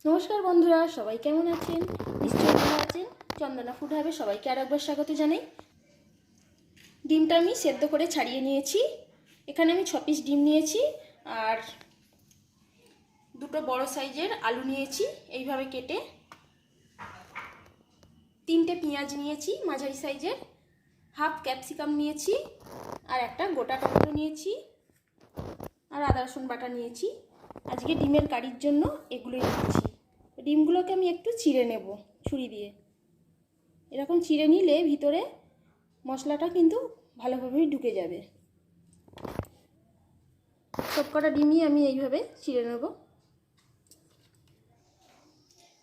নমস্কার বন্ধুরা, সবাই কেমন আছেন? নিশ্চয়ই ভালো আছেন। চন্দনা ফুড হাবে সবাইকে আরেকবার স্বাগত জানাই। ডিমটা আমি সেদ্ধ করে ছাড়িয়ে নিয়েছি। এখানে আমি 6 পিস ডিম নিয়েছি আর দুটো বড় সাইজের আলু নিয়েছি এইভাবে কেটে। 3টে পেঁয়াজ নিয়েছি মাঝারি সাইজের, হাফ ক্যাপসিকাম নিয়েছি আর একটা গোটা টমেটো নিয়েছি আর আদা রসুন বাটা নিয়েছি। আজকে ডিমের কারির জন্য এগুলোই নিয়েছি। ডিমগুলোকে আমি একটু চিড়ে নেব ছুরি দিয়ে। এরকম চিড়ে নিলে ভিতরে মশলাটা কিন্তু ভালোভাবেই ঢুকে যাবে। সবকটা ডিমই আমি এইভাবে চিড়ে নেব।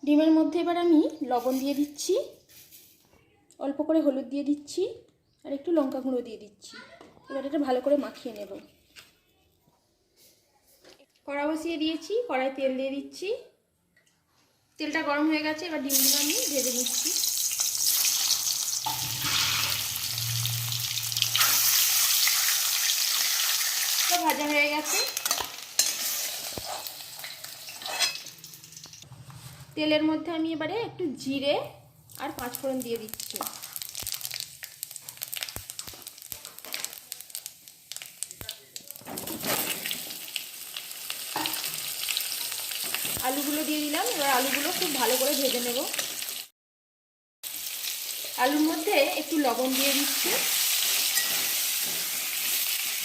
ডিমের মধ্যে এবার আমি লবণ দিয়ে দিচ্ছি, অল্প করে হলুদ দিয়ে দিচ্ছি আর একটু লঙ্কা গুঁড়ো দিয়ে দিচ্ছি। এবার এটা ভালো করে মাখিয়ে নেব। কড়া বসিয়ে দিয়েছি, কড়াই তেল দিয়ে দিচ্ছি। তেলটা গরম হয়ে গেছে, এবার ডিমগুলো আমি ভেজে নিচ্ছি। ভাজা হয়ে গেছে। তেলের মধ্যে আমি এবারে একটু জিরে আর 5 ফোড়ন দিয়ে দিচ্ছি। আলুগুলো দিয়ে দিলাম। এবার আলুগুলো খুব ভালো করে ভেজে নেব। আলুর মধ্যে একটু লবণ দিয়ে দিচ্ছি।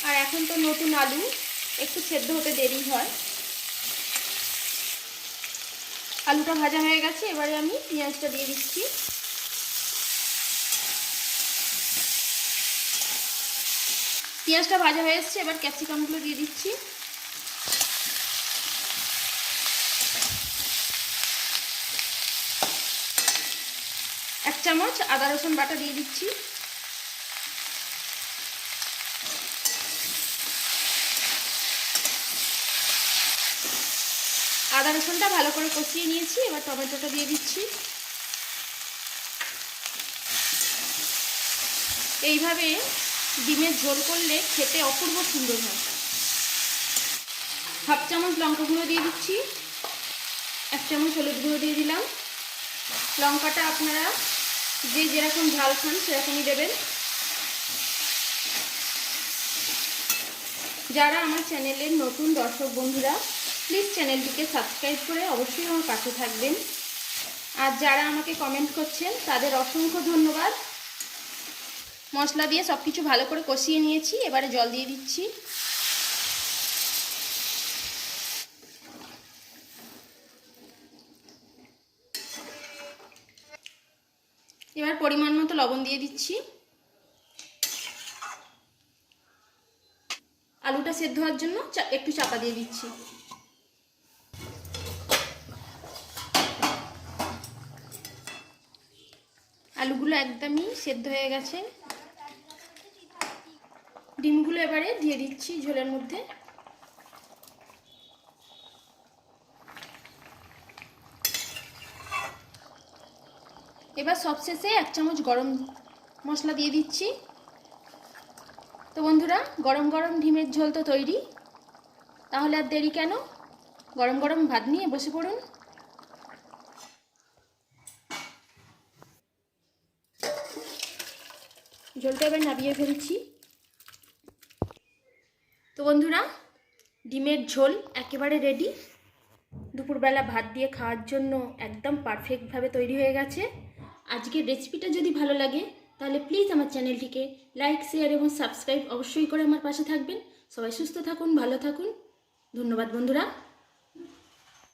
আর এখন তো নতুন আলু, একটু সেদ্ধ হতে দেরি হয়। আলুটা ভাজা হয়ে গেছে, এবারে আমি পেঁয়াজটা দিয়ে দিচ্ছি। পেঁয়াজটা ভাজা হয়ে এসছে, এবার ক্যাপসিকামগুলো দিয়ে দিচ্ছি। এক চামচ আদা রসুন বাটা দিয়ে দিচ্ছি। আদা রসুনটা ভালো করে কষিয়ে নিয়েছি, এবার টমেটোটা দিয়ে দিচ্ছি। এইভাবে ডিমের ঝোল করলে খেতে অপূর্ব সুন্দর হয়। হাফ চামচ লঙ্কা গুঁড়ো দিয়ে দিচ্ছি, 1 চামচ হলুদ গুঁড়ো দিয়ে দিলাম। লঙ্কাটা আপনারা যে যেরকম ঝাল খান সেরকমই দেবেন। যারা আমার চ্যানেলের নতুন দর্শক বন্ধুরা, প্লিজ চ্যানেলটিকে সাবস্ক্রাইব করে অবশ্যই আমার পাশে থাকবেন। আর যারা আমাকে কমেন্ট করছেন তাদের অসংখ্য ধন্যবাদ। মশলা দিয়ে সব কিছু ভালো করে কষিয়ে নিয়েছি, এবারে জল দিয়ে দিচ্ছি। এবার পরিমাণ মতো লবণ দিয়ে দিচ্ছি। আলুটা সেদ্ধ হওয়ার জন্য একটু চাপা দিয়ে দিচ্ছি। আলুগুলো একদমই সেদ্ধ হয়ে গেছে। ডিমগুলো এবারে দিয়ে দিচ্ছি ঝোলের মধ্যে। এবার সবশেষে 1 চামচ গরম মশলা দিয়ে দিচ্ছি। তো বন্ধুরা, গরম গরম ডিমের ঝোল তো তৈরি। তাহলে আর দেরি কেন, গরম গরম ভাত নিয়ে বসে পড়ুন। ঝোলটা এবার নামিয়ে ফেলছি। তো বন্ধুরা, ডিমের ঝোল একেবারে রেডি। দুপুরবেলা ভাত দিয়ে খাওয়ার জন্য একদম পারফেক্টভাবে তৈরি হয়ে গেছে। আজকের রেসিপিটা যদি ভালো লাগে তাহলে প্লিজ আমার চ্যানেলটিকে লাইক, শেয়ার এবং সাবস্ক্রাইব অবশ্যই করে আমার পাশে থাকবেন। সবাই সুস্থ থাকুন, ভালো থাকুন। ধন্যবাদ বন্ধুরা।